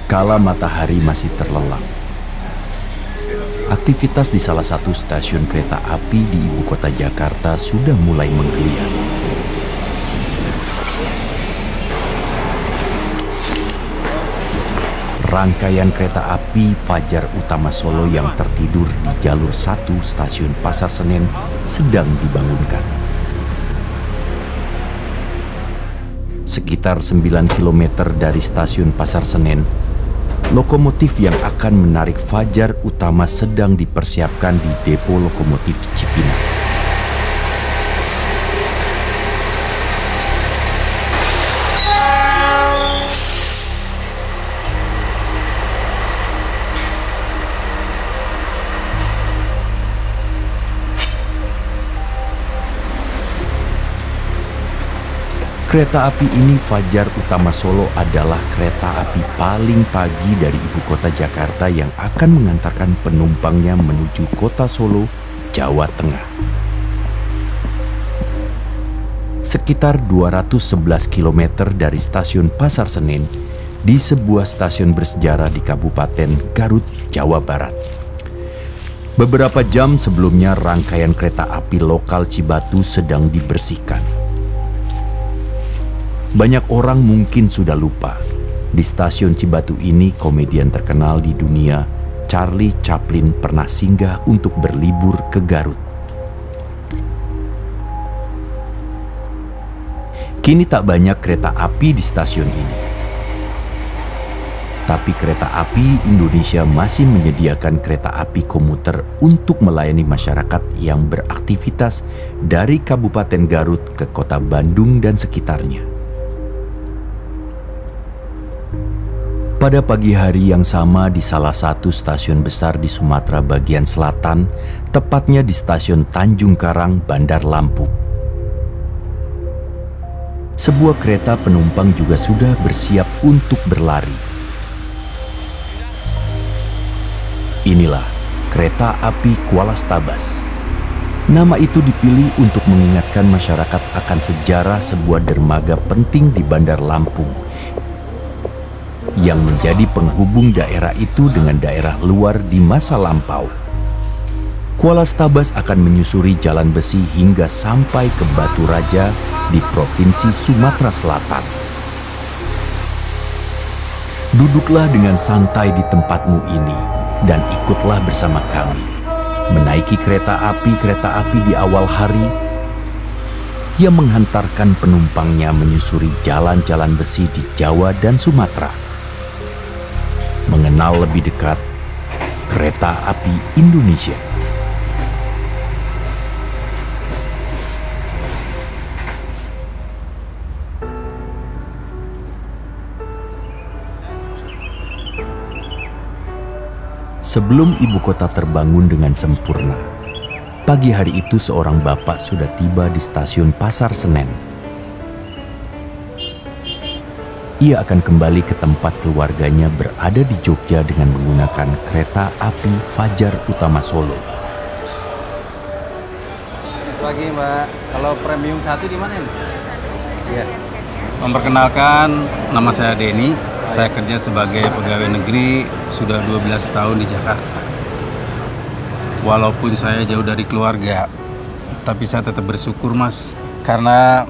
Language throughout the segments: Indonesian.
Kala matahari masih terlelap, aktivitas di salah satu stasiun kereta api di ibu kota Jakarta sudah mulai menggeliat. Rangkaian kereta api Fajar Utama Solo yang tertidur di jalur 1 stasiun Pasar Senen sedang dibangunkan. Sekitar 9 km dari stasiun Pasar Senen, lokomotif yang akan menarik Fajar Utama sedang dipersiapkan di depo lokomotif Cipinang. Kereta api ini Fajar Utama Solo adalah kereta api paling pagi dari ibu kota Jakarta yang akan mengantarkan penumpangnya menuju kota Solo, Jawa Tengah. Sekitar 211 km dari stasiun Pasar Senen, di sebuah stasiun bersejarah di Kabupaten Garut, Jawa Barat. Beberapa jam sebelumnya rangkaian kereta api lokal Cibatu sedang dibersihkan. Banyak orang mungkin sudah lupa, di stasiun Cibatu ini komedian terkenal di dunia, Charlie Chaplin pernah singgah untuk berlibur ke Garut. Kini tak banyak kereta api di stasiun ini. Tapi kereta api Indonesia masih menyediakan kereta api komuter untuk melayani masyarakat yang beraktivitas dari Kabupaten Garut ke kota Bandung dan sekitarnya. Pada pagi hari yang sama di salah satu stasiun besar di Sumatera bagian selatan, tepatnya di stasiun Tanjung Karang, Bandar Lampung. Sebuah kereta penumpang juga sudah bersiap untuk berlari. Inilah kereta api Kuala Stabas. Nama itu dipilih untuk mengingatkan masyarakat akan sejarah sebuah dermaga penting di Bandar Lampung yang menjadi penghubung daerah itu dengan daerah luar di masa lampau. Kuala Stabas akan menyusuri jalan besi hingga sampai ke Batu Raja di Provinsi Sumatera Selatan. Duduklah dengan santai di tempatmu ini dan ikutlah bersama kami menaiki kereta api di awal hari yang menghantarkan penumpangnya menyusuri jalan-jalan besi di Jawa dan Sumatera. Mengenal lebih dekat kereta api Indonesia. Sebelum ibu kota terbangun dengan sempurna, pagi hari itu seorang bapak sudah tiba di stasiun Pasar Senen. Ia akan kembali ke tempat keluarganya berada di Jogja dengan menggunakan kereta api Fajar Utama Solo. Pagi Mbak, kalau premium 1 di mana ini? Ya. Memperkenalkan, nama saya Denny. Saya kerja sebagai pegawai negeri sudah 12 tahun di Jakarta. Walaupun saya jauh dari keluarga, tapi saya tetap bersyukur Mas. Karena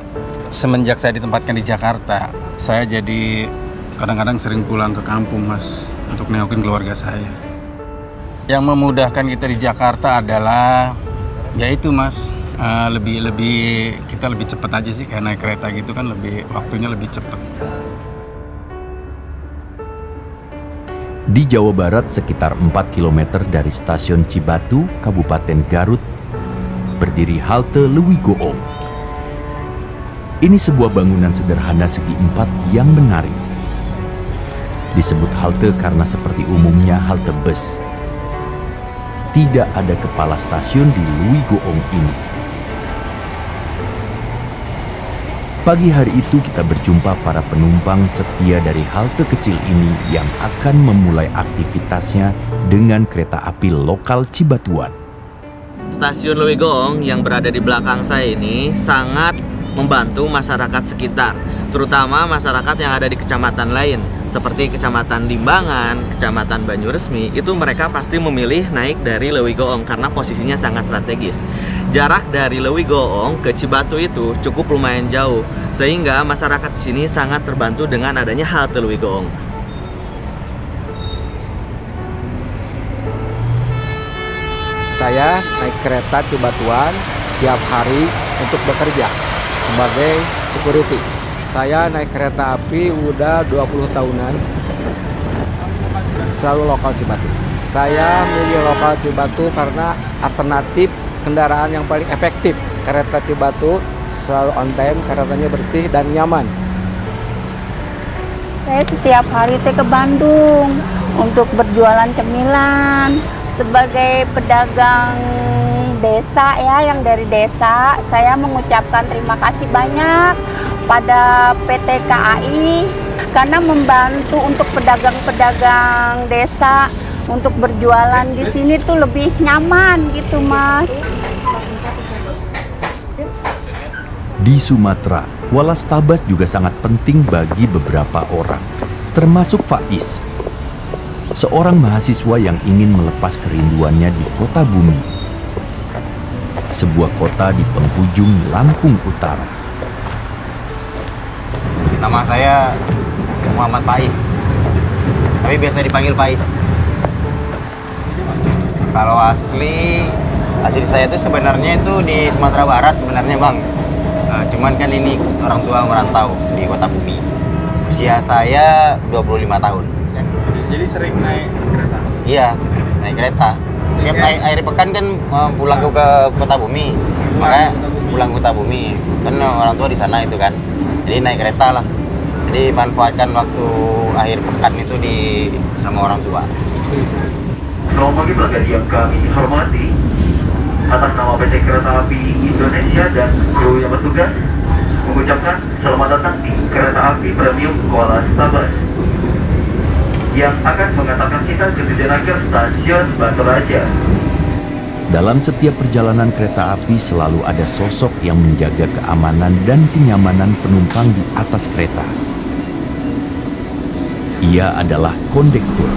semenjak saya ditempatkan di Jakarta, saya jadi kadang-kadang sering pulang ke kampung Mas untuk nengokin keluarga saya. Yang memudahkan kita di Jakarta adalah yaitu Mas, kita lebih cepat aja sih, kayak naik kereta gitu kan waktunya lebih cepat. Di Jawa Barat sekitar 4 km dari stasiun Cibatu, Kabupaten Garut, berdiri halte Lewi Goong. Ini sebuah bangunan sederhana segi 4 yang menarik. Disebut halte karena seperti umumnya halte bus, tidak ada kepala stasiun di Lewi Goong ini. Pagi hari itu kita berjumpa para penumpang setia dari halte kecil ini yang akan memulai aktivitasnya dengan kereta api lokal Cibatuan. Stasiun Lewi Goong yang berada di belakang saya ini sangat membantu masyarakat sekitar, terutama masyarakat yang ada di kecamatan lain. seperti Kecamatan Limbangan, Kecamatan Banyuresmi, itu mereka pasti memilih naik dari Lewi Goong karena posisinya sangat strategis. Jarak dari Lewi Goong ke Cibatu itu cukup lumayan jauh, sehingga masyarakat di sini sangat terbantu dengan adanya halte Lewi Goong. Saya naik kereta Cibatuan tiap hari untuk bekerja sebagai security. Saya naik kereta api udah 20 tahunan, selalu lokal Cibatu. Saya milih lokal Cibatu karena alternatif kendaraan yang paling efektif. Kereta Cibatu selalu on time, keretanya bersih dan nyaman. Saya setiap hari ke Bandung untuk berjualan cemilan. Sebagai pedagang desa ya, yang dari desa, saya mengucapkan terima kasih banyak pada PT KAI karena membantu untuk pedagang-pedagang desa untuk berjualan di sini tuh lebih nyaman gitu, Mas. Di Sumatera, Walas Tabas juga sangat penting bagi beberapa orang, termasuk Faiz, seorang mahasiswa yang ingin melepas kerinduannya di kota bumi, sebuah kota di penghujung Lampung Utara. Nama saya Muhammad Faiz, tapi biasa dipanggil Faiz. Kalau asli saya tuh sebenarnya itu di Sumatera Barat sebenarnya, Bang. Cuman kan ini orang tua merantau di kota bumi. Usia saya 25 tahun. Jadi sering naik kereta? Iya, naik kereta. Tiap akhir pekan kan pulang ke kota bumi. Makanya pulang ke kota bumi. Kan orang tua di sana itu kan. Jadi naik kereta lah. Jadi manfaatkan waktu akhir pekan itu sama orang tua. Selamat pagi pelanggan yang kami hormati. Atas nama PT Kereta Api Indonesia dan kru yang bertugas, mengucapkan selamat datang di Kereta Api Premium Walas Tabas yang akan mengantarkan kita ke tujuan akhir stasiun Batu Raja. Dalam setiap perjalanan kereta api selalu ada sosok yang menjaga keamanan dan kenyamanan penumpang di atas kereta. Ia adalah kondektur.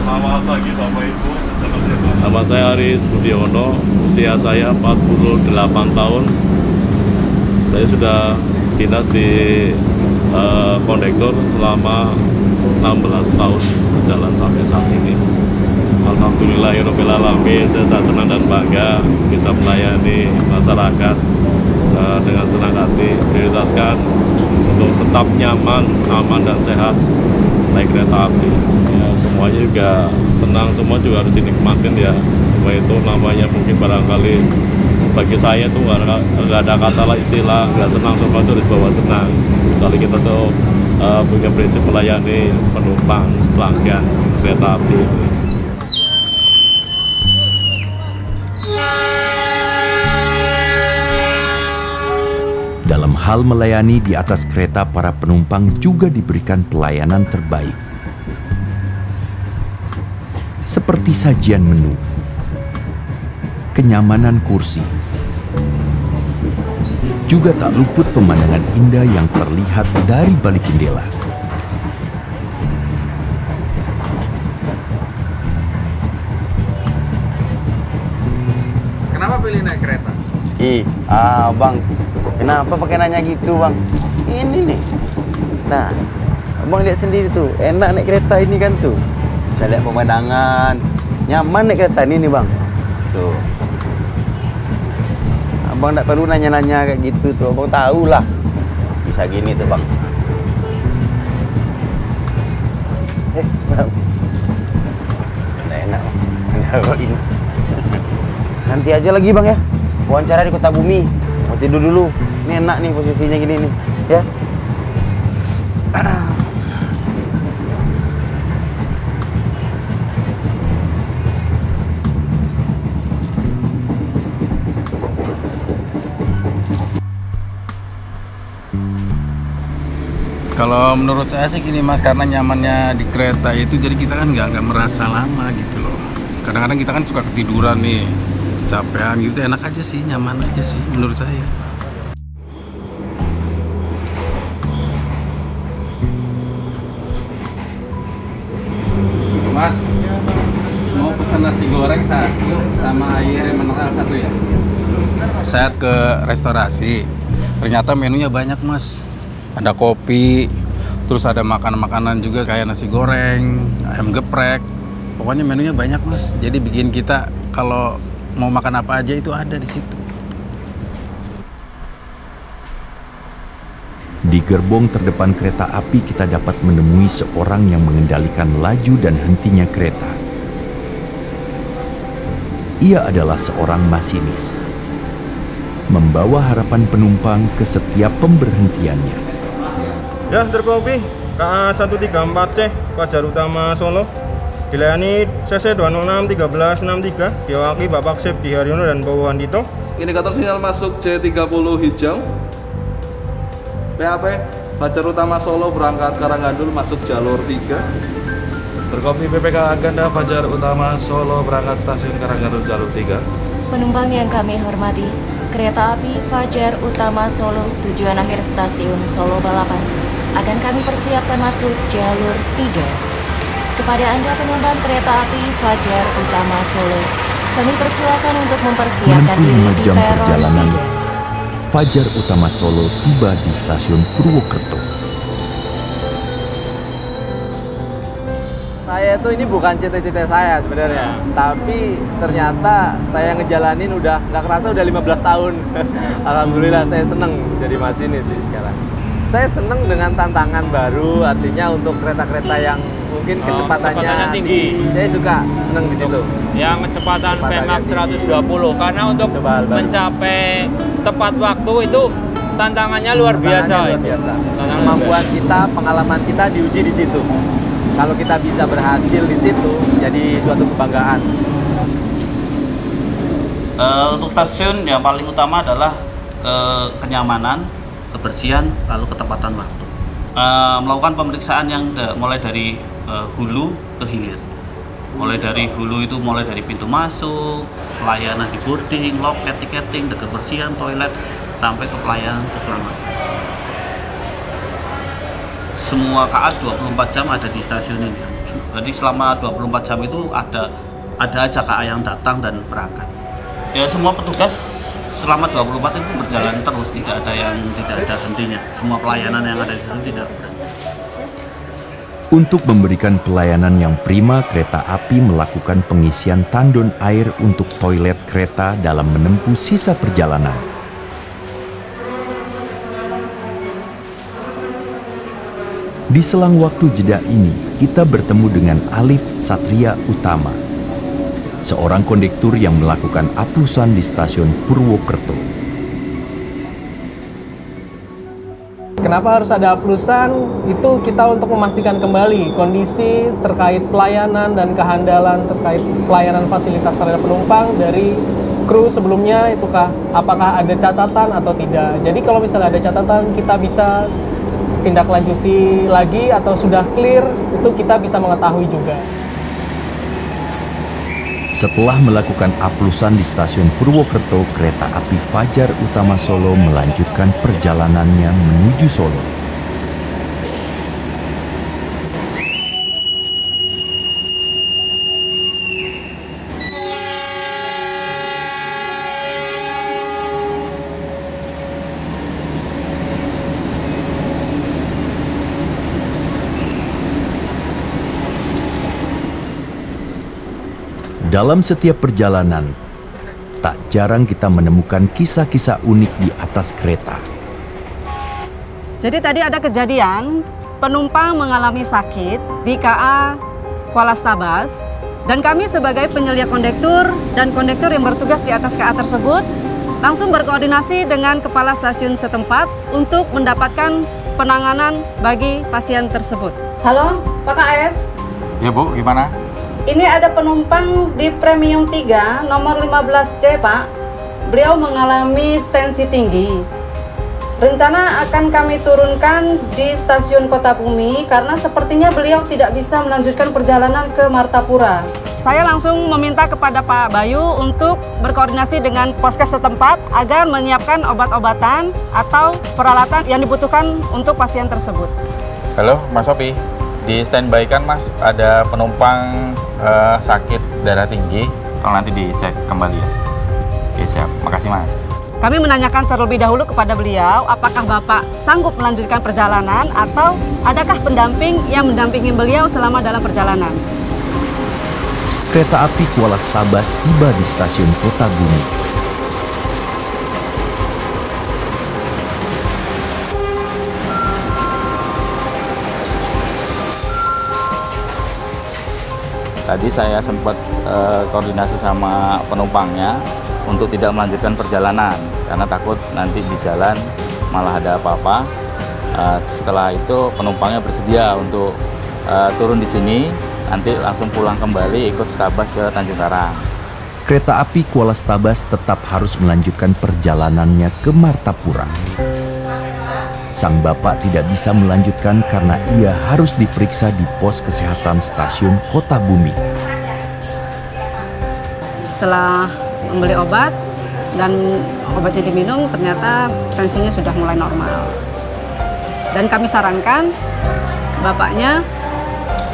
Selamat pagi Bapak Ibu. Nama saya Aris Budiono, usia saya 48 tahun. Saya sudah dinas di kondektur selama 16 tahun berjalan sampai saat ini. Alhamdulillahirabbil alamin, saya sangat senang dan bangga bisa melayani masyarakat dengan senang hati. Prioritaskan untuk tetap nyaman, aman dan sehat naik kereta api. Ya, semuanya juga senang, semua juga harus dinikmatin ya. Semua itu namanya mungkin barangkali bagi saya tuh nggak ada kata lah istilah nggak senang, semua itu harus bawa senang. Kalau kita tuh punya prinsip melayani penumpang pelanggan kereta api itu. Dalam hal melayani di atas kereta, para penumpang juga diberikan pelayanan terbaik. Seperti sajian menu, kenyamanan kursi, juga tak luput pemandangan indah yang terlihat dari balik jendela. Kenapa pilih naik kereta? Bang, kenapa pakai nanya gitu, Bang? Ini nih. Nah, Abang lihat sendiri tuh, enak naik kereta ini kan tuh. Bisa lihat pemandangan, nyaman naik kereta ini nih, Bang. Tuh. Abang tak perlu nanya-nanya kayak gitu tuh, Abang tahu lah. Bisa gini tuh, Bang. Enak, Bang. Nanti aja lagi, Bang ya. Wawancara di kota bumi. Mau tidur dulu. Ini enak nih posisinya gini nih, ya. Kalau menurut saya sih gini Mas, karena nyamannya di kereta itu jadi kita kan nggak merasa lama gitu loh. Kadang-kadang kita kan suka ketiduran nih, capean gitu, enak aja sih, nyaman aja sih menurut saya. pesan nasi goreng satu sama air mineral satu ya. Saya ke restorasi, ternyata menunya banyak mas. Ada kopi, terus ada makanan-makanan juga kayak nasi goreng, ayam geprek. Pokoknya menunya banyak mas. Jadi bikin kita kalau mau makan apa aja itu ada di situ. Di gerbong terdepan kereta api kita dapat menemui seorang yang mengendalikan laju dan hentinya kereta. Ia adalah seorang masinis, membawa harapan penumpang ke setiap pemberhentiannya. Ya, terkopi KA 134C Fajar Utama Solo, dilayani CC 206-1363, diwakili Bapak Sepdi Haryono dan Bapak Wandito. Indikator sinyal masuk C30 hijau. PAP Fajar Utama Solo berangkat Karangandul masuk jalur 3. Berkopi PPK Agenda Fajar Utama Solo berangkat stasiun Karangandul jalur 3. Penumpang yang kami hormati, kereta api Fajar Utama Solo tujuan akhir stasiun Solo Balapan akan kami persiapkan masuk jalur 3. Kepada Anda penumpang kereta api Fajar Utama Solo, kami persilakan untuk mempersiapkan diri di jam peron perjalanan, 3. Fajar Utama Solo tiba di stasiun Purwokerto. Saya tuh ini bukan cita-cita saya sebenarnya, tapi ternyata saya ngejalanin udah nggak kerasa udah 15 tahun. Alhamdulillah saya seneng jadi masinis sih sekarang. Saya seneng dengan tantangan baru, artinya untuk kereta-kereta yang mungkin kecepatannya tinggi. Saya suka, seneng di situ. Yang kecepatan Vmax 120, karena untuk mencapai tepat waktu itu tantangannya luar biasa. Kemampuan kita, pengalaman kita diuji di situ. Kalau kita bisa berhasil di situ, jadi suatu kebanggaan. Untuk stasiun yang paling utama adalah kenyamanan, kebersihan, lalu ketepatan waktu. Melakukan pemeriksaan yang mulai dari hulu ke hilir. Mulai dari hulu itu mulai dari pintu masuk, pelayanan di boarding, loket, tiketing, kebersihan, toilet, sampai ke pelayanan keselamatan. Semua KA 24 jam ada di stasiun ini. Jadi selama 24 jam itu ada aja KA yang datang dan berangkat. Ya semua petugas selama 24 itu berjalan terus, tidak ada hentinya. Semua pelayanan yang ada di sana tidak berhenti. Untuk memberikan pelayanan yang prima, kereta api melakukan pengisian tandon air untuk toilet kereta dalam menempuh sisa perjalanan. Di selang waktu jeda ini, kita bertemu dengan Alif Satria Utama, seorang kondektur yang melakukan aplusan di stasiun Purwokerto. Kenapa harus ada aplusan? Itu kita untuk memastikan kembali kondisi terkait pelayanan dan kehandalan terkait pelayanan fasilitas terhadap penumpang dari kru sebelumnya, apakah ada catatan atau tidak. Jadi kalau misalnya ada catatan, kita bisa tindak lanjuti lagi, atau sudah clear, itu kita bisa mengetahui juga. Setelah melakukan aplusan di stasiun Purwokerto, kereta api Fajar Utama Solo melanjutkan perjalanannya menuju Solo. Dalam setiap perjalanan, tak jarang kita menemukan kisah-kisah unik di atas kereta. Jadi tadi ada kejadian penumpang mengalami sakit di KA Kuala Stabas, dan kami sebagai penyelia kondektur dan kondektur yang bertugas di atas KA tersebut langsung berkoordinasi dengan kepala stasiun setempat untuk mendapatkan penanganan bagi pasien tersebut. Halo, Pak KS. Ya Bu, gimana? Ini ada penumpang di Premium 3 nomor 15C, Pak. Beliau mengalami tensi tinggi. Rencana akan kami turunkan di stasiun Kota Bumi karena sepertinya beliau tidak bisa melanjutkan perjalanan ke Martapura. Saya langsung meminta kepada Pak Bayu untuk berkoordinasi dengan poskes setempat agar menyiapkan obat-obatan atau peralatan yang dibutuhkan untuk pasien tersebut. Halo, Mas Sopi. Di standby kan Mas, ada penumpang sakit darah tinggi. Tolong nanti dicek kembali ya. Oke siap, makasih Mas. Kami menanyakan terlebih dahulu kepada beliau, apakah Bapak sanggup melanjutkan perjalanan atau adakah pendamping yang mendampingi beliau selama dalam perjalanan? Kereta api Kuala Stabas tiba di stasiun Kota Bumi. Tadi saya sempat koordinasi sama penumpangnya untuk tidak melanjutkan perjalanan karena takut nanti di jalan malah ada apa-apa. Setelah itu penumpangnya bersedia untuk turun di sini, nanti langsung pulang kembali ikut Stabas ke Tanjung Karang. Kereta api Kuala Stabas tetap harus melanjutkan perjalanannya ke Martapura. Sang bapak tidak bisa melanjutkan karena ia harus diperiksa di pos kesehatan stasiun Kota Bumi. Setelah membeli obat dan obatnya diminum, ternyata tensinya sudah mulai normal. Dan kami sarankan bapaknya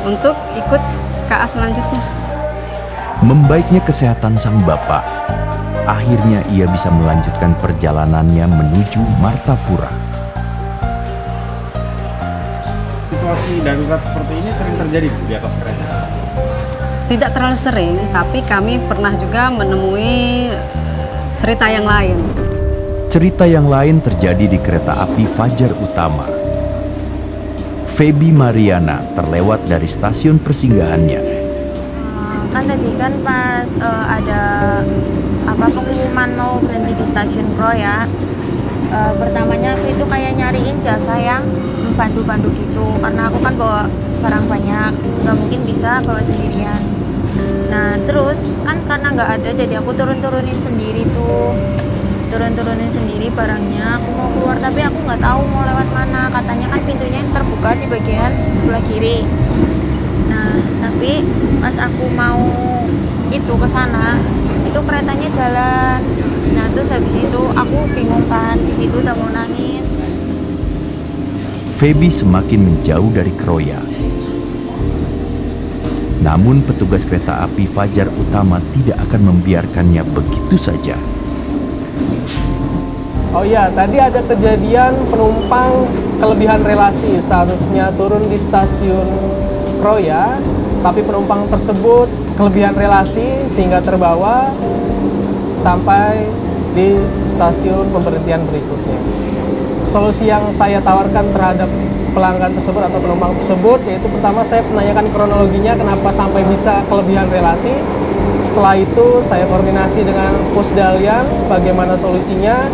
untuk ikut KA selanjutnya. Membaiknya kesehatan sang bapak, akhirnya ia bisa melanjutkan perjalanannya menuju Martapura. Situasi darurat seperti ini sering terjadi di atas kereta? Tidak terlalu sering, tapi kami pernah juga menemui cerita yang lain. Cerita yang lain terjadi di kereta api Fajar Utama. Feby Mariana terlewat dari stasiun persinggahannya. Kan tadi kan pas ada pengumuman mau berhenti di stasiun Kroya, pertamanya aku itu kayak nyariin jasa yang pandu-pandu gitu, karena aku kan bawa barang banyak, nggak mungkin bisa bawa sendirian. Nah terus kan karena nggak ada, jadi aku turunin sendiri barangnya. Aku mau keluar tapi aku nggak tahu mau lewat mana, katanya kan pintunya terbuka di bagian sebelah kiri. Nah tapi pas aku mau itu ke sana, itu keretanya jalan. Nah terus habis itu aku bingung kan, di situ udah mau nangis. Feby semakin menjauh dari Kroya. Namun petugas kereta api Fajar Utama tidak akan membiarkannya begitu saja. Oh iya, tadi ada kejadian penumpang kelebihan relasi, seharusnya turun di stasiun Kroya, tapi penumpang tersebut kelebihan relasi sehingga terbawa sampai di stasiun pemberhentian berikutnya. Solusi yang saya tawarkan terhadap pelanggan tersebut atau penumpang tersebut yaitu pertama saya menanyakan kronologinya kenapa sampai bisa kelebihan relasi. Setelah itu saya koordinasi dengan Pusdalian bagaimana solusinya,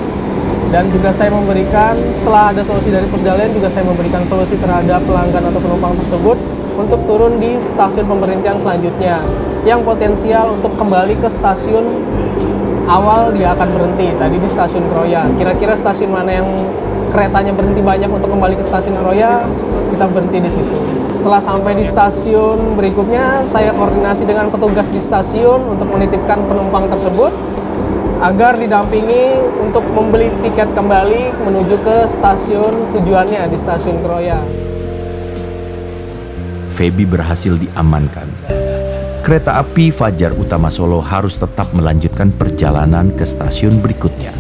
dan juga saya memberikan, setelah ada solusi dari Pusdalian juga saya memberikan solusi terhadap pelanggan atau penumpang tersebut untuk turun di stasiun pemberhentian selanjutnya yang potensial untuk kembali ke stasiun awal dia akan berhenti, tadi di stasiun Kroya. Kira-kira stasiun mana yang keretanya berhenti banyak untuk kembali ke stasiun Kroya, kita berhenti di situ. Setelah sampai di stasiun berikutnya, saya koordinasi dengan petugas di stasiun untuk menitipkan penumpang tersebut agar didampingi untuk membeli tiket kembali menuju ke stasiun tujuannya di stasiun Kroya. Feby berhasil diamankan. Kereta api Fajar Utama Solo harus tetap melanjutkan perjalanan ke stasiun berikutnya.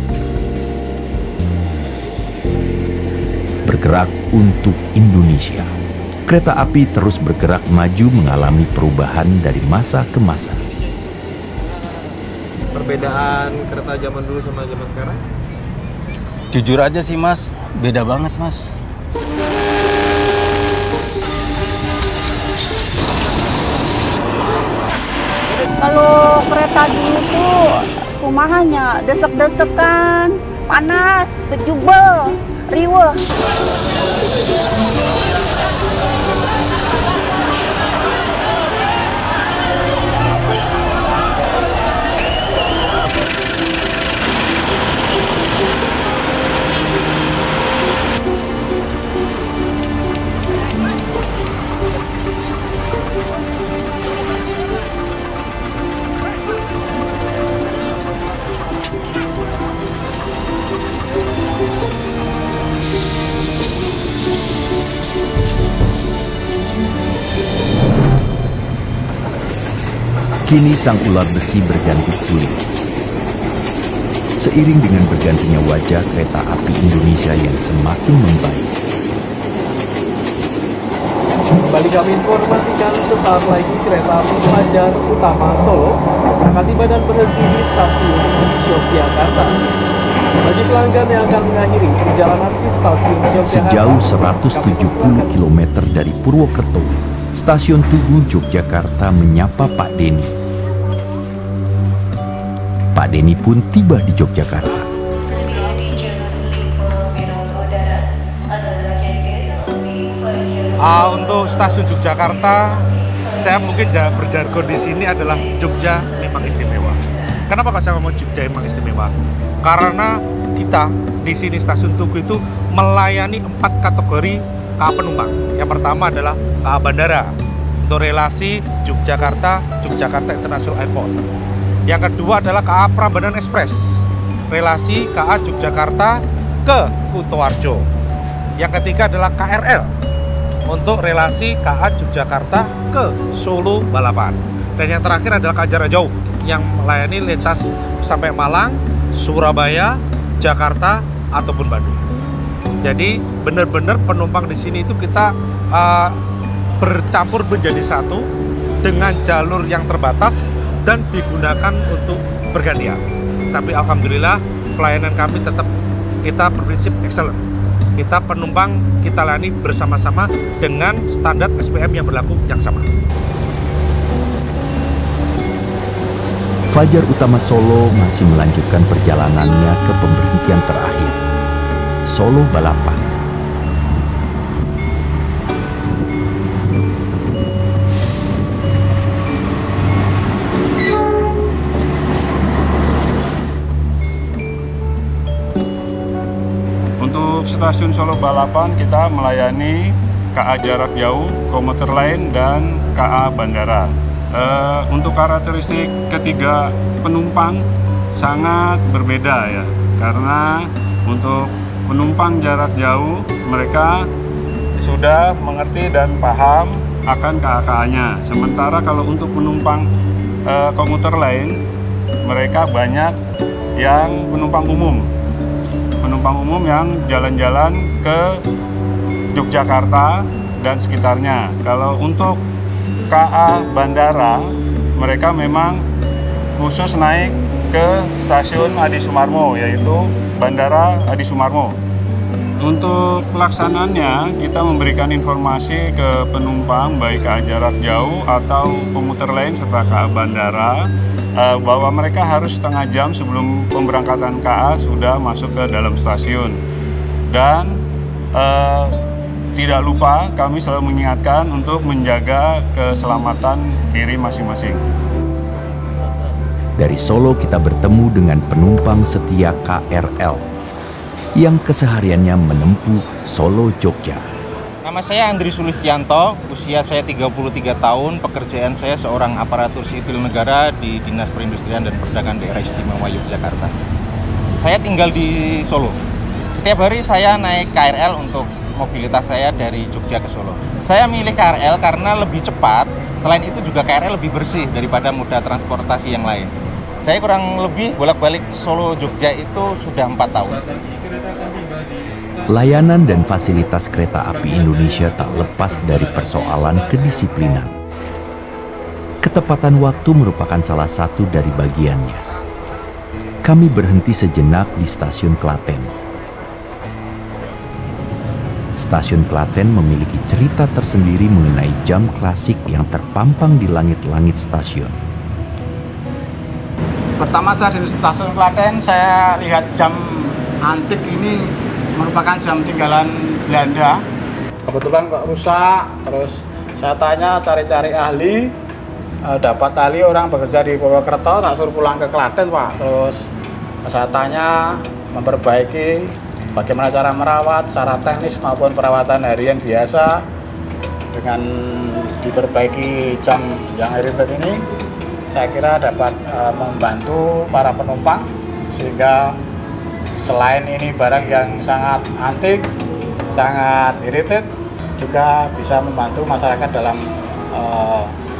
Bergerak untuk Indonesia. Kereta api terus bergerak maju mengalami perubahan dari masa ke masa. Perbedaan kereta zaman dulu sama zaman sekarang? Jujur aja sih Mas, beda banget Mas. Kalau kereta dulu tuh kumahannya desek-desekan, panas, bejubel, riweuh. Kini sang ular besi berganti kulit. Seiring dengan bergantinya wajah kereta api Indonesia yang semakin membaik. Kembali kami informasikan sesaat lagi kereta api Fajar Utama Solo akan tiba dan berhenti di stasiun Yogyakarta. Bagi pelanggan yang akan mengakhiri perjalanan di stasiun Yogyakarta, sejauh 170 km dari Purwokerto, Stasiun Tugu Yogyakarta menyapa Pak Denny. Pak Denny pun tiba di Yogyakarta. Untuk stasiun Yogyakarta, saya mungkin berjargon di sini adalah Jogja memang istimewa. Kenapa kok saya ngomong Jogja memang istimewa? Karena kita di sini stasiun Tugu itu melayani 4 kategori KA penumpang. Yang pertama adalah KA bandara untuk relasi Yogyakarta International Airport. Yang kedua adalah KA Prambanan Express, relasi KA Yogyakarta ke Kutoarjo. Yang ketiga adalah KRL untuk relasi KA Yogyakarta ke Solo Balapan. Dan yang terakhir adalah KA jarak jauh yang melayani lintas sampai Malang, Surabaya, Jakarta ataupun Bandung. Jadi benar-benar penumpang di sini itu kita bercampur menjadi satu dengan jalur yang terbatas dan digunakan untuk bergantian. Tapi alhamdulillah pelayanan kami tetap kita berprinsip excellent. Kita penumpang kita layani bersama-sama dengan standar SPM yang berlaku yang sama. Fajar Utama Solo masih melanjutkan perjalanannya ke pemberhentian terakhir, Solo Balapan. Untuk stasiun Solo Balapan kita melayani KA jarak jauh, komuter lain, dan KA bandara. Untuk karakteristik ketiga penumpang sangat berbeda ya, karena untuk penumpang jarak jauh mereka sudah mengerti dan paham akan KA-KA-nya. Sementara kalau untuk penumpang komuter lain, mereka banyak yang penumpang umum yang jalan-jalan ke Yogyakarta dan sekitarnya. Kalau untuk KA bandara, mereka memang khusus naik ke stasiun Adi Sumarmo, yaitu Bandara Adi Sumarmo. Untuk pelaksanaannya, kita memberikan informasi ke penumpang baik KA jarak jauh atau komuter lain serta KA bandara bahwa mereka harus setengah jam sebelum pemberangkatan KA sudah masuk ke dalam stasiun. Dan tidak lupa kami selalu mengingatkan untuk menjaga keselamatan diri masing-masing. Dari Solo kita bertemu dengan penumpang setia KRL yang kesehariannya menempuh Solo Jogja. Nama saya Andri Sulistianto, usia saya 33 tahun, pekerjaan saya seorang aparatur sipil negara di Dinas Perindustrian dan Perdagangan Daerah Istimewa Yogyakarta. Saya tinggal di Solo. Setiap hari saya naik KRL untuk mobilitas saya dari Jogja ke Solo. Saya milih KRL karena lebih cepat, selain itu juga KRL lebih bersih daripada moda transportasi yang lain. Saya kurang lebih bolak-balik Solo Jogja itu sudah 4 tahun. Layanan dan fasilitas kereta api Indonesia tak lepas dari persoalan kedisiplinan. Ketepatan waktu merupakan salah satu dari bagiannya. Kami berhenti sejenak di stasiun Klaten. Stasiun Klaten memiliki cerita tersendiri mengenai jam klasik yang terpampang di langit-langit stasiun. Pertama saya di stasiun Klaten, saya lihat jam antik ini merupakan jam tinggalan Belanda. Kebetulan kok rusak, terus saya tanya cari-cari ahli, dapat ahli orang bekerja di Purwokerto, tak suruh pulang ke Klaten Pak. Terus saya tanya memperbaiki bagaimana cara merawat secara teknis maupun perawatan harian biasa dengan diperbaiki jam yang heritage ini, saya kira dapat membantu para penumpang sehingga selain ini barang yang sangat antik, sangat heritage, juga bisa membantu masyarakat dalam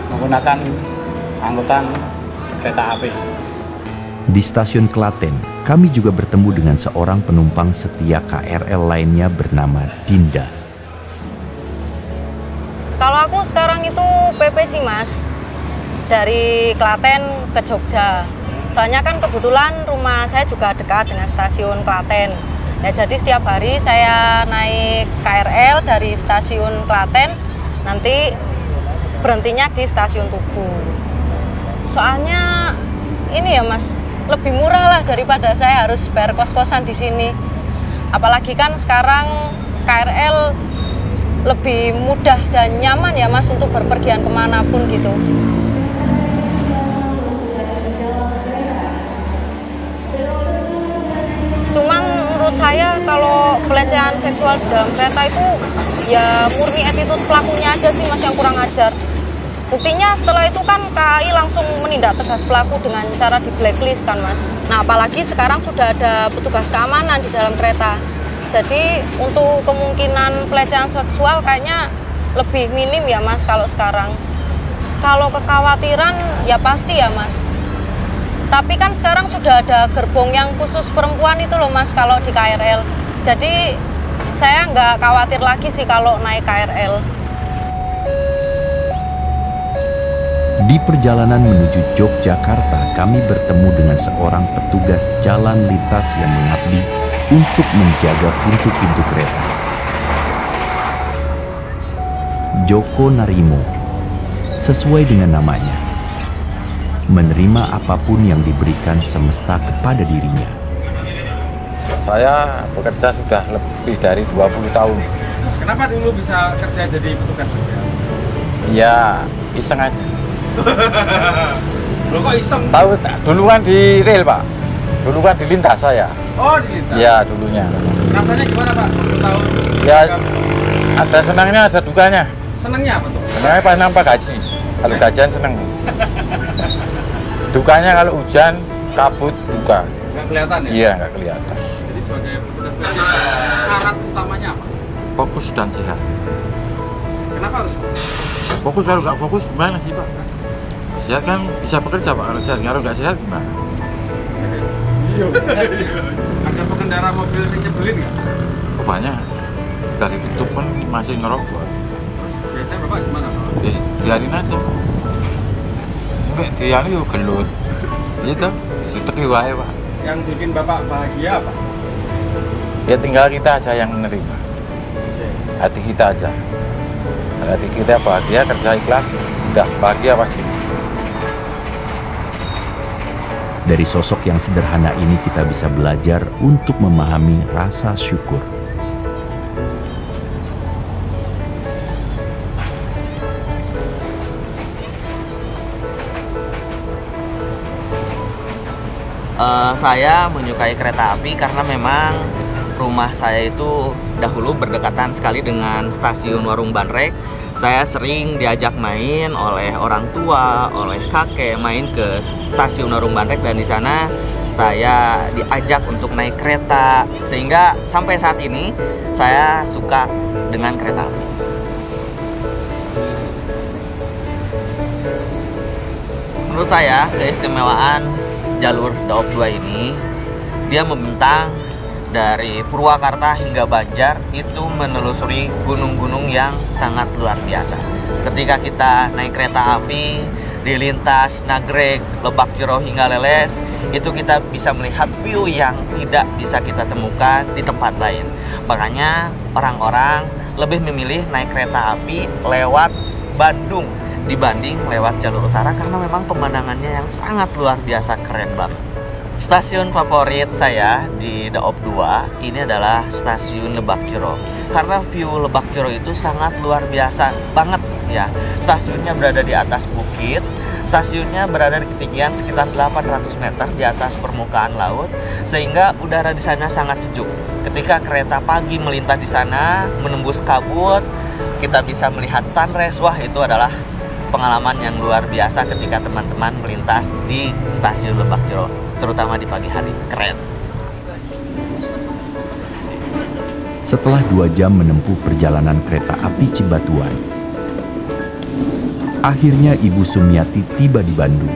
menggunakan angkutan kereta api. Di stasiun Klaten, kami juga bertemu dengan seorang penumpang setia KRL lainnya bernama Dinda. Kalau aku sekarang itu PP sih Mas, dari Klaten ke Jogja. Soalnya kan kebetulan rumah saya juga dekat dengan stasiun Klaten. Ya jadi setiap hari saya naik KRL dari stasiun Klaten, nanti berhentinya di stasiun Tugu. Soalnya ini ya Mas, lebih murah lah daripada saya harus bayar kos-kosan di sini. Apalagi kan sekarang KRL lebih mudah dan nyaman ya Mas untuk berpergian kemanapun gitu. Cuman menurut saya kalau pelecehan seksual di dalam kereta itu ya murni attitude pelakunya aja sih Mas yang kurang ajar. Buktinya setelah itu kan KAI langsung menindak tegas pelaku dengan cara di blacklist kan Mas. Nah apalagi sekarang sudah ada petugas keamanan di dalam kereta. Jadi untuk kemungkinan pelecehan seksual kayaknya lebih minim ya Mas kalau sekarang. Kalau kekhawatiran ya pasti ya Mas. Tapi kan sekarang sudah ada gerbong yang khusus perempuan itu loh Mas kalau di KRL. Jadi saya nggak khawatir lagi sih kalau naik KRL. Di perjalanan menuju Yogyakarta, kami bertemu dengan seorang petugas jalan lintas yang mengabdi untuk menjaga pintu-pintu kereta. Joko Narimo, sesuai dengan namanya, menerima apapun yang diberikan semesta kepada dirinya. Saya bekerja sudah lebih dari 20 tahun. Kenapa dulu bisa kerja jadi petugas kerja? Ya, iseng aja. Loh kok iseng? Tahu dulu kan di rel Pak, dulu kan di lintas saya. Oh di lintas? Ya dulunya. Rasanya gimana Pak? 20 tahun? Ya ada senangnya ada dukanya. Senangnya apa tuh? Senangnya pas nampak gaji, kalau gajian seneng. Dukanya kalau hujan, kabut, duka. Nggak kelihatan ya? Iya nggak kelihatan. Jadi sebagai petugas kerja syarat utamanya apa? Fokus dan sehat. Kenapa harus Fokus, kalau nggak fokus gimana sih Pak? Sehat kan bisa bekerja Pak, kalau nggak sehat gimana? Iya. Ada pengendara mobil yang nyebelin nggak? Oh, banyak. Udah ditutup pun masih ngerokok. Biasanya Bapak gimana Pak? Ya, biarin aja. Nek dianu yo gelut. Gitu, seteki wae Pak. Yang bikin Bapak bahagia apa? Ya tinggal kita aja yang menerima. Hati kita aja. Kalau hati kita bahagia, kerja ikhlas, udah bahagia pasti. Dari sosok yang sederhana ini kita bisa belajar untuk memahami rasa syukur. Saya menyukai kereta api karena memang rumah saya itu dahulu berdekatan sekali dengan stasiun Warung Bandrek. Saya sering diajak main oleh orang tua, oleh kakek main ke stasiun Warung Bandrek, dan di sana saya diajak untuk naik kereta, sehingga sampai saat ini saya suka dengan kereta api. Menurut saya keistimewaan jalur Daop 2 ini, dia membentang dari Purwakarta hingga Banjar, itu menelusuri gunung-gunung yang sangat luar biasa. Ketika kita naik kereta api di lintas Nagreg, Lebak Jero hingga Leles, itu kita bisa melihat view yang tidak bisa kita temukan di tempat lain. Makanya orang-orang lebih memilih naik kereta api lewat Bandung dibanding lewat jalur utara, karena memang pemandangannya yang sangat luar biasa keren banget. Stasiun favorit saya di Daop 2 ini adalah stasiun Lebak Jero, karena view Lebak Jero itu sangat luar biasa banget ya. Stasiunnya berada di atas bukit, stasiunnya berada di ketinggian sekitar 800 meter di atas permukaan laut, sehingga udara di sana sangat sejuk. Ketika kereta pagi melintas di sana menembus kabut, kita bisa melihat sunrise. Wah, itu adalah pengalaman yang luar biasa ketika teman-teman melintas di stasiun Lebak Jero, terutama di pagi hari. Keren. Setelah 2 jam menempuh perjalanan kereta api Cibatuan, Akhirnya Ibu Sumiati tiba di Bandung.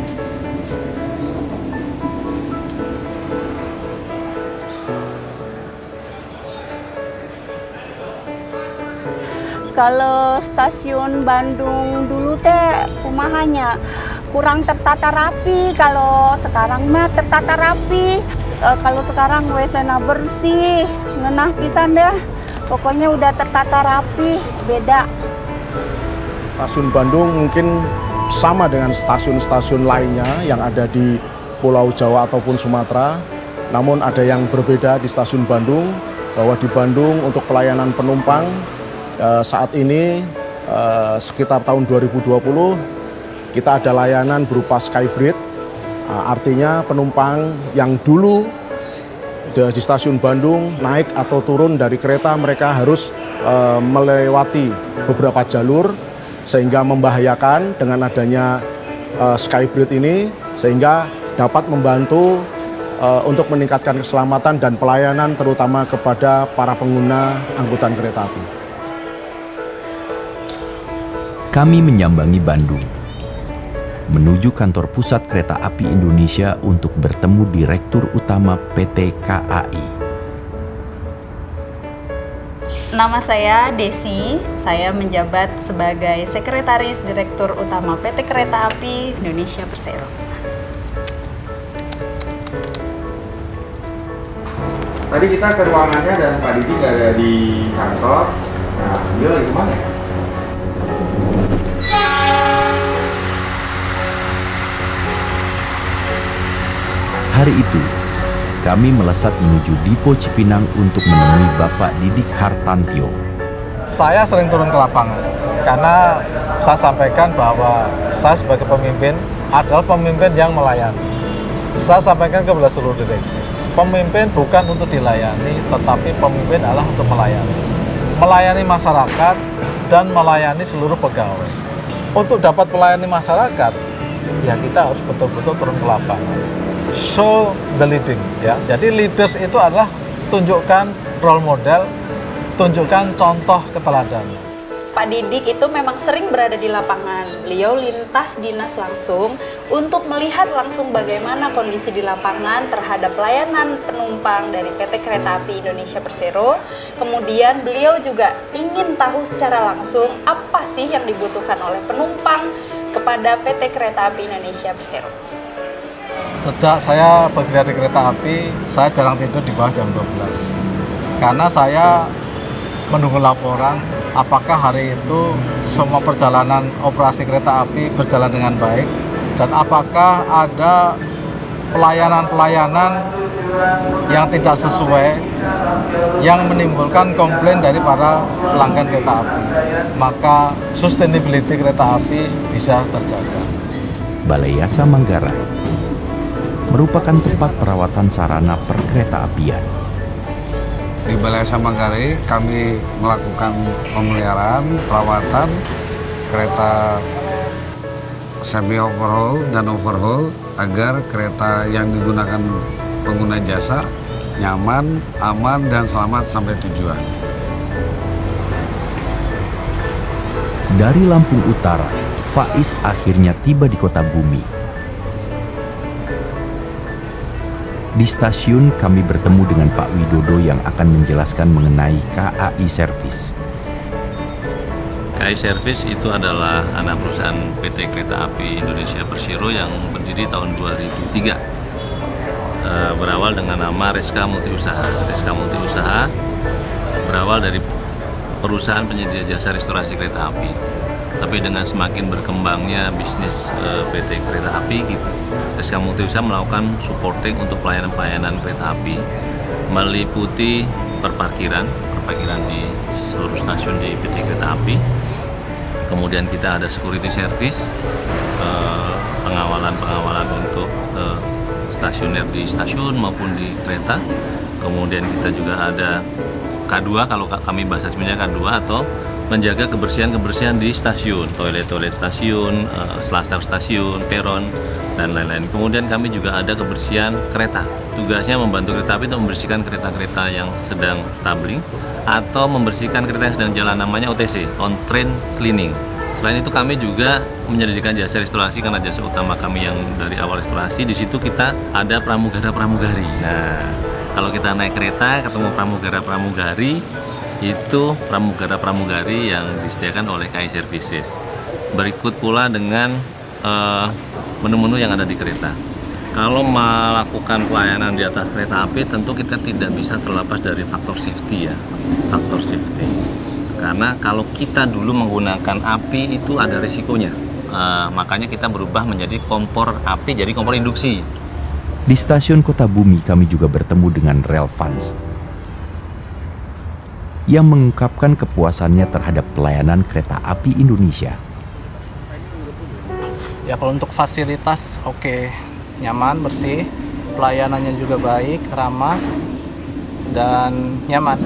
Kalau stasiun Bandung dulu teh kumahannya kurang tertata rapi. Kalau sekarang mah tertata rapi. Kalau sekarang WC-na bersih, ngenah pisan deh. Pokoknya udah tertata rapi, beda. Stasiun Bandung mungkin sama dengan stasiun-stasiun lainnya yang ada di Pulau Jawa ataupun Sumatera. Namun ada yang berbeda di stasiun Bandung, bahwa di Bandung untuk pelayanan penumpang saat ini sekitar tahun 2020 kita ada layanan berupa Skybridge. Artinya penumpang yang dulu di stasiun Bandung naik atau turun dari kereta, mereka harus melewati beberapa jalur sehingga membahayakan. Dengan adanya Skybridge ini sehingga dapat membantu untuk meningkatkan keselamatan dan pelayanan terutama kepada para pengguna angkutan kereta api. Kami menyambangi Bandung, menuju kantor pusat Kereta Api Indonesia untuk bertemu Direktur Utama PT KAI. Nama saya Desi, saya menjabat sebagai Sekretaris Direktur Utama PT Kereta Api Indonesia Persero. Tadi kita ke ruangannya dan Pak Didi nggak ada di kantor. Nah, dia lagi kemana ya? Hari itu, kami melesat menuju Dipo Cipinang untuk menemui Bapak Didik Hartantio. Saya sering turun ke lapangan karena saya sampaikan bahwa saya sebagai pemimpin adalah pemimpin yang melayani. Saya sampaikan kepada seluruh direksi, pemimpin bukan untuk dilayani, tetapi pemimpin adalah untuk melayani. Melayani masyarakat dan melayani seluruh pegawai. Untuk dapat melayani masyarakat, ya kita harus betul-betul turun ke lapangan. Show the leading, ya. Jadi leaders itu adalah tunjukkan role model, tunjukkan contoh keteladanan. Pak Didik itu memang sering berada di lapangan. Beliau lintas dinas langsung untuk melihat langsung bagaimana kondisi di lapangan terhadap pelayanan penumpang dari PT Kereta Api Indonesia Persero. Kemudian beliau juga ingin tahu secara langsung apa sih yang dibutuhkan oleh penumpang kepada PT Kereta Api Indonesia Persero. Sejak saya bekerja di kereta api, saya jarang tidur di bawah jam 12. Karena saya menunggu laporan apakah hari itu semua perjalanan operasi kereta api berjalan dengan baik dan apakah ada pelayanan-pelayanan yang tidak sesuai yang menimbulkan komplain dari para pelanggan kereta api. Maka sustainability kereta api bisa terjaga. Balai Yasa Manggarai merupakan tempat perawatan sarana perkereta apian. Di Balai Yasa Manggarai kami melakukan pemeliharaan, perawatan kereta semi overhaul dan overhaul agar kereta yang digunakan pengguna jasa nyaman, aman, dan selamat sampai tujuan. Dari Lampung Utara, Faiz akhirnya tiba di Kota Bumi. Di stasiun kami bertemu dengan Pak Widodo yang akan menjelaskan mengenai KAI Service. KAI Service itu adalah anak perusahaan PT Kereta Api Indonesia Persero yang berdiri tahun 2003. Berawal dengan nama Reska Multiusaha. Reska Multiusaha berawal dari perusahaan penyedia jasa restorasi kereta api. Tapi dengan semakin berkembangnya bisnis PT Kereta Api, Reska Multiusaha melakukan supporting untuk pelayanan-pelayanan kereta api, meliputi perparkiran di seluruh stasiun di PT Kereta Api. Kemudian kita ada security service, pengawalan untuk stasioner di stasiun maupun di kereta. Kemudian kita juga ada K2, kalau kami bahasa sebenarnya K2, atau menjaga kebersihan di stasiun, toilet stasiun, selasar stasiun, peron, dan lain-lain. Kemudian kami juga ada kebersihan kereta. Tugasnya membantu kereta api untuk membersihkan kereta-kereta yang sedang stabling atau membersihkan kereta yang sedang jalan, namanya OTC, on train cleaning. Selain itu kami juga menyediakan jasa restorasi karena jasa utama kami yang dari awal restorasi. Di situ kita ada pramugara-pramugari. Nah, kalau kita naik kereta ketemu pramugara-pramugari, itu pramugara-pramugari yang disediakan oleh KAI Services. Berikut pula dengan menu-menu yang ada di kereta. Kalau melakukan pelayanan di atas kereta api, tentu kita tidak bisa terlepas dari faktor safety ya, faktor safety. Karena kalau kita dulu menggunakan api itu ada risikonya, makanya kita berubah menjadi kompor api, jadi kompor induksi. Di stasiun Kota Bumi kami juga bertemu dengan Railvans yang mengungkapkan kepuasannya terhadap pelayanan kereta api Indonesia. Ya kalau untuk fasilitas oke, nyaman, bersih, pelayanannya juga baik, ramah, dan nyaman.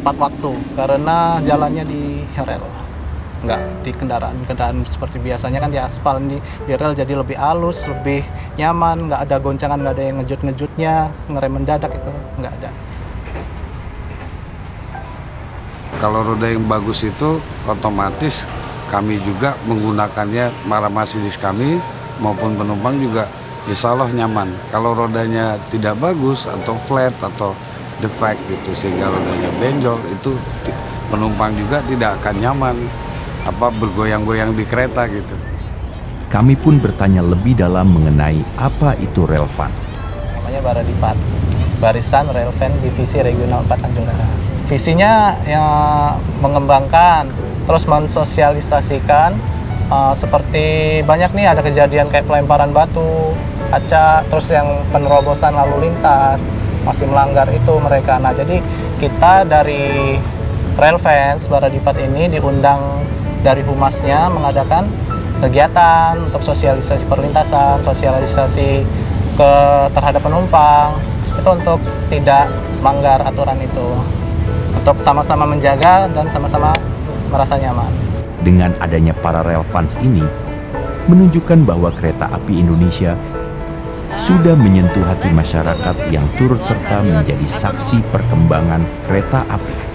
Tepat waktu karena jalannya di rel, nggak di kendaraan seperti biasanya kan di aspal, di rel jadi lebih halus, lebih nyaman, nggak ada goncangan, nggak ada yang ngejut-ngejutnya, ngerem mendadak itu nggak ada. Kalau roda yang bagus itu otomatis kami juga menggunakannya, para masinis kami maupun penumpang juga insya Allah nyaman. Kalau rodanya tidak bagus atau flat atau defect gitu sehingga rodanya benjol, itu penumpang juga tidak akan nyaman bergoyang-goyang di kereta gitu. Kami pun bertanya lebih dalam mengenai apa itu Railvan. Namanya Baradipat, Barisan Railvan Divisi Regional 4 Tanjung Darat. Visinya yang mengembangkan, terus mensosialisasikan seperti banyak nih ada kejadian kayak pelemparan batu, kaca, terus yang penerobosan lalu lintas, masih melanggar itu mereka. Nah, jadi kita dari Railvans Baradipat ini diundang dari humasnya mengadakan kegiatan untuk sosialisasi perlintasan, sosialisasi terhadap penumpang, itu untuk tidak melanggar aturan itu, untuk sama-sama menjaga dan sama-sama merasa nyaman. Dengan adanya para Railvans ini menunjukkan bahwa kereta api Indonesia sudah menyentuh hati masyarakat yang turut serta menjadi saksi perkembangan kereta api.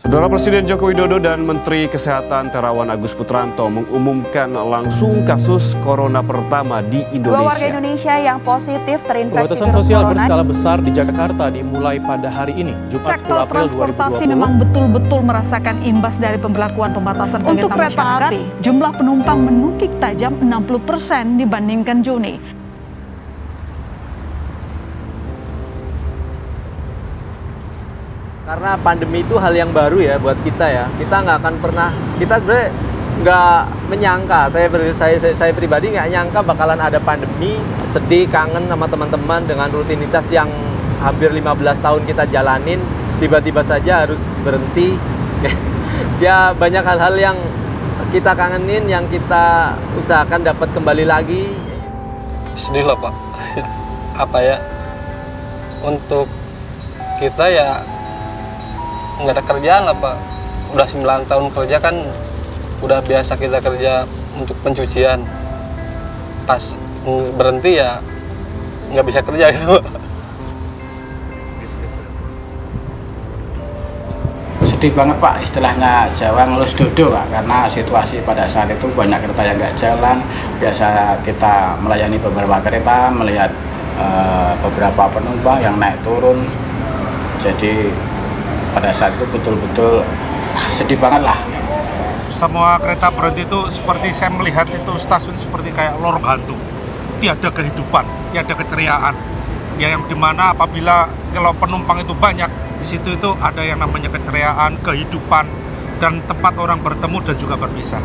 Saudara Presiden Joko Widodo dan Menteri Kesehatan Terawan Agus Putranto mengumumkan langsung kasus corona pertama di Indonesia. 2 warga Indonesia yang positif terinfeksi Pembatasan virus sosial corona berskala besar di Jakarta dimulai pada hari ini, Jumat 10 April 2020. Transportasi memang betul-betul merasakan imbas dari pemberlakuan pembatasan kegiatan untuk kereta api. Jumlah penumpang menukik tajam 60% dibandingkan Juni. Karena pandemi itu hal yang baru ya buat kita ya. Kita nggak akan pernah, kita sebenarnya nggak menyangka, saya pribadi nggak nyangka bakalan ada pandemi. Sedih, kangen sama teman-teman dengan rutinitas yang hampir 15 tahun kita jalanin, tiba-tiba saja harus berhenti. Ya banyak hal-hal yang kita kangenin, yang kita usahakan dapat kembali lagi. Sedih lah Pak. Apa ya, untuk kita ya nggak ada kerjaan lah Pak. Udah 9 tahun kerja kan, udah biasa kita kerja untuk pencucian. Pas berhenti ya nggak bisa kerja gitu. Sedih banget Pak, istilahnya Jawa ngelus dodo Pak, karena situasi pada saat itu banyak kereta yang nggak jalan. Biasa kita melayani beberapa kereta, melihat beberapa penumpang yang naik turun. Jadi pada saat itu betul-betul sedih banget lah. Semua kereta berhenti itu seperti saya melihat itu stasiun seperti kayak lorong hantu. Tiada kehidupan, tiada keceriaan. Ya yang dimana apabila kalau penumpang itu banyak, di situ itu ada yang namanya keceriaan, kehidupan, dan tempat orang bertemu dan juga berpisah.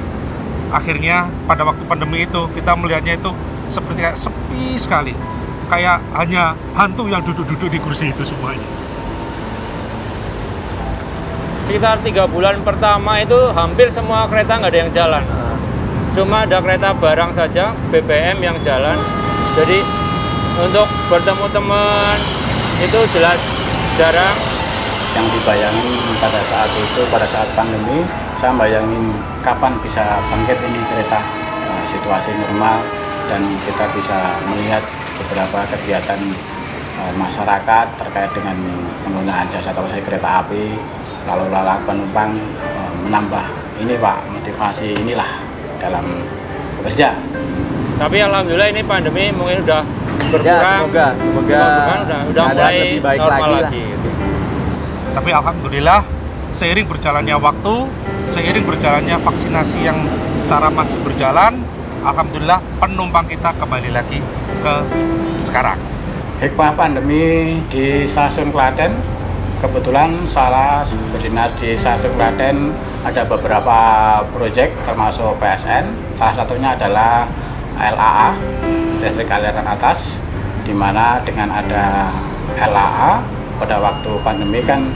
Akhirnya pada waktu pandemi itu kita melihatnya itu seperti kayak sepi sekali. Kayak hanya hantu yang duduk-duduk di kursi itu semuanya. Sekitar 3 bulan pertama itu hampir semua kereta nggak ada yang jalan. Cuma ada kereta barang saja, BBM yang jalan. Jadi untuk bertemu teman itu jelas jarang. Yang dibayangin pada saat itu, pada saat pandemi, Saya bayangin kapan bisa bangkit ini kereta, situasi normal, dan kita bisa melihat beberapa kegiatan masyarakat terkait dengan penggunaan jasa transportasi kereta api, lalu lalang penumpang menambah ini Pak, motivasi inilah dalam bekerja. Tapi alhamdulillah ini pandemi mungkin udah berkurang. Ya, semoga udah mulai lebih baik normal lagi. Tapi alhamdulillah seiring berjalannya waktu, seiring berjalannya vaksinasi yang secara masif berjalan, alhamdulillah penumpang kita kembali lagi ke sekarang. Hikmah pandemi di Stasiun Klaten, kebetulan saya berdinas di Stasiun Klaten ada beberapa proyek termasuk PSN. Salah satunya adalah LAA, listrik aliran atas, di mana dengan ada LAA pada waktu pandemi kan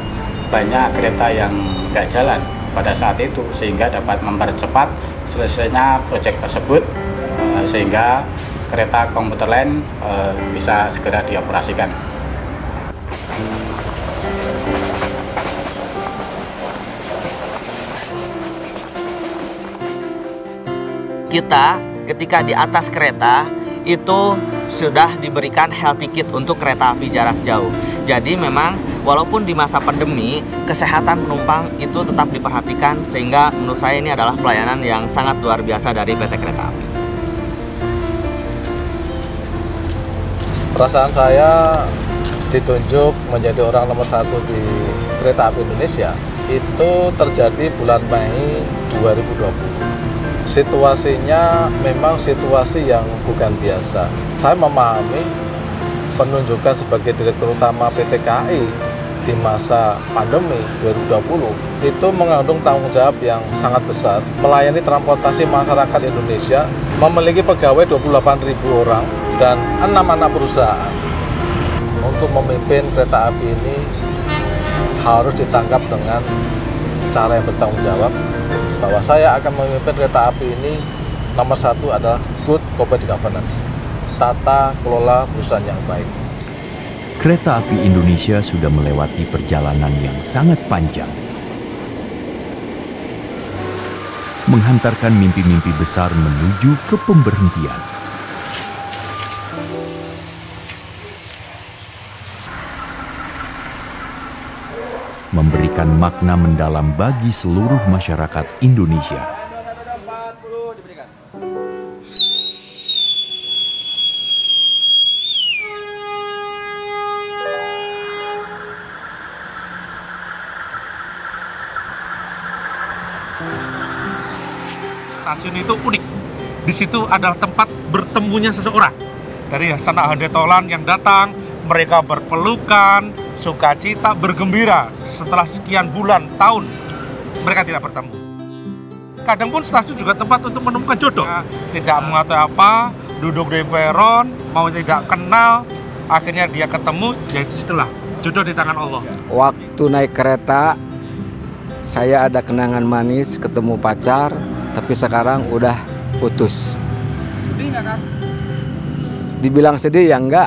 banyak kereta yang nggak jalan pada saat itu, sehingga dapat mempercepat selesainya proyek tersebut, sehingga kereta komuter lain bisa segera dioperasikan. Kita ketika di atas kereta itu sudah diberikan health ticket untuk kereta api jarak jauh. Jadi memang walaupun di masa pandemi, kesehatan penumpang itu tetap diperhatikan, sehingga menurut saya ini adalah pelayanan yang sangat luar biasa dari PT Kereta Api. Perasaan saya ditunjuk menjadi orang nomor 1 di Kereta Api Indonesia itu terjadi bulan Mei 2020. Situasinya memang situasi yang bukan biasa. Saya memahami penunjukan sebagai Direktur Utama PT KAI di masa pandemi 2020 itu mengandung tanggung jawab yang sangat besar, melayani transportasi masyarakat Indonesia, memiliki pegawai 28.000 orang dan 6 anak perusahaan. Untuk memimpin kereta api ini harus ditangkap dengan cara yang bertanggung jawab, bahwa saya akan memimpin kereta api ini nomor 1 adalah good corporate governance, tata kelola perusahaan yang baik. Kereta api Indonesia sudah melewati perjalanan yang sangat panjang, menghantarkan mimpi-mimpi besar menuju ke pemberhentian. Memberikan makna mendalam bagi seluruh masyarakat Indonesia. Stasiun itu unik. Di situ adalah tempat bertemunya seseorang. Dari sanak handetolan yang datang, mereka berpelukan, sukacita, bergembira setelah sekian bulan, tahun mereka tidak bertemu. Kadang pun stasiun juga tempat untuk menemukan jodoh. Tidak mengatakan apa, duduk di peron, mau tidak kenal, akhirnya dia ketemu, yaitu setelah jodoh di tangan Allah. Waktu naik kereta, saya ada kenangan manis, ketemu pacar, tapi sekarang udah putus. Sedih nggak kan? Dibilang sedih ya enggak.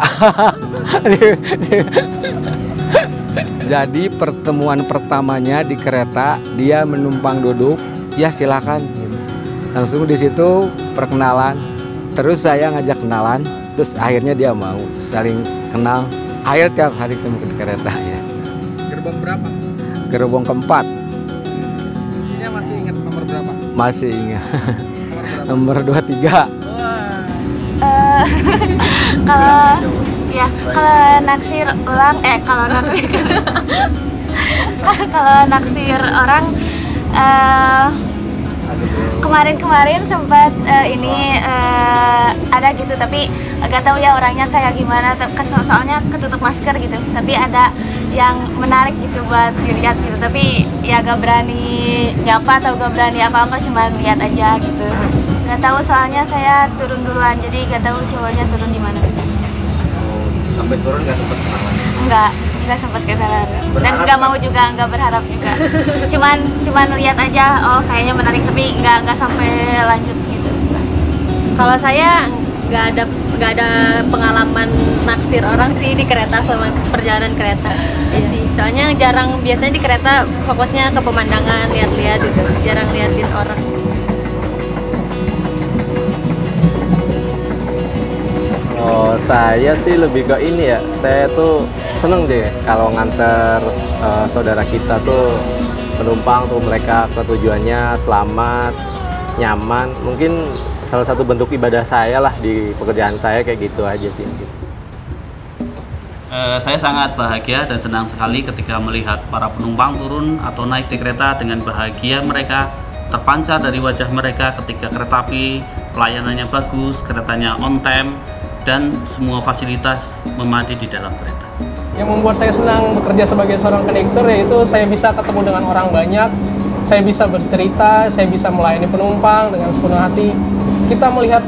Jadi pertemuan pertamanya di kereta, dia menumpang duduk, ya silakan. Langsung di situ perkenalan, terus saya ngajak kenalan, terus akhirnya dia mau saling kenal. Akhirnya tiap hari ketemu di kereta ya. Gerbong berapa? Gerbong keempat. Posisinya masih ingat nomor berapa? Masih ingat. Nomor 23. Kalau naksir ulang kalau naksir orang kemarin sempat ada gitu, tapi agak tahu ya orangnya kayak gimana, soalnya ketutup masker gitu, tapi ada yang menarik gitu buat dilihat gitu, tapi ya gak berani nyapa atau gak berani apa-apa, cuma lihat aja gitu. Gak tahu soalnya saya turun duluan, jadi gak tahu cowoknya turun di mana. Sampai turun gak sempat kenalan? Enggak sempat kenalan. Dan nggak mau juga, nggak berharap juga. cuman lihat aja, oh kayaknya menarik, tapi nggak sampai lanjut gitu. Kalau saya nggak ada nggak ada pengalaman naksir orang sih di kereta sama perjalanan kereta. Ya sih, soalnya biasanya di kereta fokusnya ke pemandangan, lihat-lihat gitu, jarang liatin orang. Oh, saya sih lebih ke ini ya. Saya tuh seneng deh kalau nganter saudara kita tuh penumpang tuh mereka ke tujuannya selamat, nyaman. Mungkin salah satu bentuk ibadah saya lah di pekerjaan saya kayak gitu aja sih. Saya sangat bahagia dan senang sekali ketika melihat para penumpang turun atau naik di kereta dengan bahagia mereka terpancar dari wajah mereka ketika kereta api pelayanannya bagus, keretanya on time, dan semua fasilitas memadai di dalam kereta. Yang membuat saya senang bekerja sebagai seorang kondektur yaitu saya bisa ketemu dengan orang banyak, saya bisa bercerita, saya bisa melayani penumpang dengan sepenuh hati. Kita melihat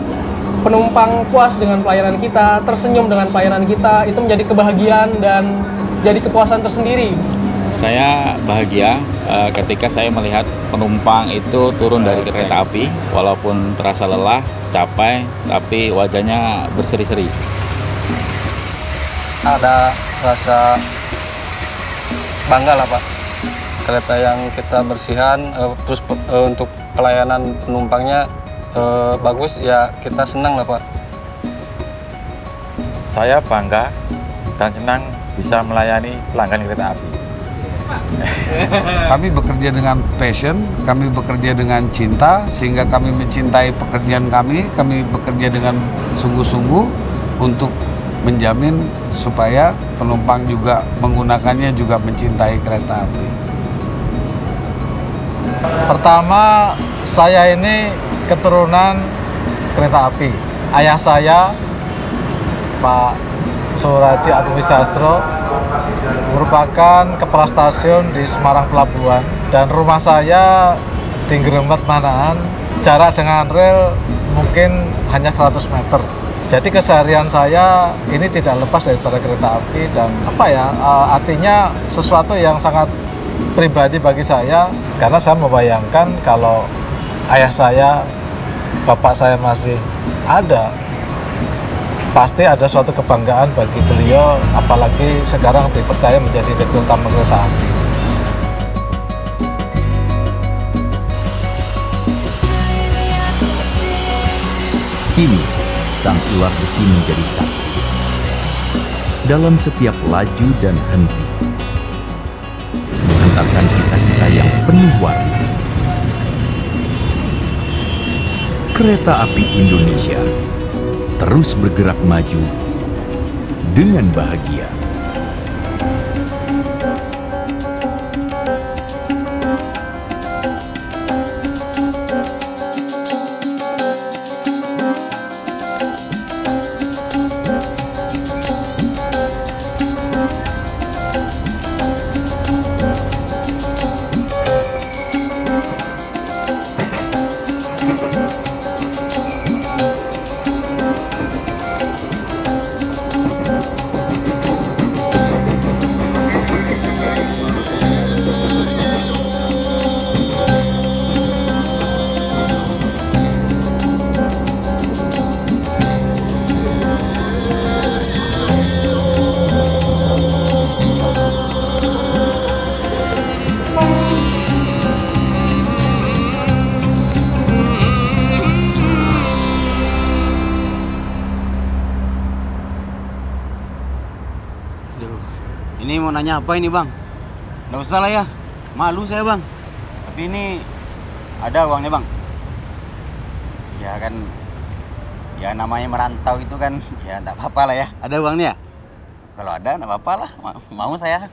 penumpang puas dengan pelayanan kita, tersenyum dengan pelayanan kita, itu menjadi kebahagiaan dan jadi kepuasan tersendiri. Saya bahagia ketika saya melihat penumpang itu turun dari kereta api, walaupun terasa lelah, capek, tapi wajahnya berseri-seri. Ada rasa bangga lah Pak, kereta yang kita bersihan, terus untuk pelayanan penumpangnya bagus, ya kita senang lah Pak. Saya bangga dan senang bisa melayani pelanggan kereta api. Kami bekerja dengan passion, kami bekerja dengan cinta, sehingga kami mencintai pekerjaan kami bekerja dengan sungguh-sungguh untuk menjamin supaya penumpang juga menggunakannya juga mencintai kereta api. Pertama, saya ini keturunan kereta api. Ayah saya, Pak Suraji Atwisastro, merupakan kepala stasiun di Semarang Pelabuhan, dan rumah saya di Gremet Manahan. Jarak dengan rel mungkin hanya 100 meter. Jadi keseharian saya ini tidak lepas daripada kereta api, dan artinya sesuatu yang sangat pribadi bagi saya, karena saya membayangkan kalau ayah saya, bapak saya masih ada, pasti ada suatu kebanggaan bagi beliau, apalagi sekarang dipercaya menjadi direktur utama kereta api. Kini, sang ular besi menjadi saksi. Dalam setiap laju dan henti, menghantarkan kisah-kisah yang penuh warna. Kereta api Indonesia terus bergerak maju dengan bahagia. Ini mau nanya apa ini bang? Nggak usah lah ya, malu saya bang. Tapi ini ada uangnya bang. Ya kan, ya namanya merantau itu kan, ya nggak apa-apa lah ya. Ada uangnya? Kalau ada nggak apa-apa lah, mau saya.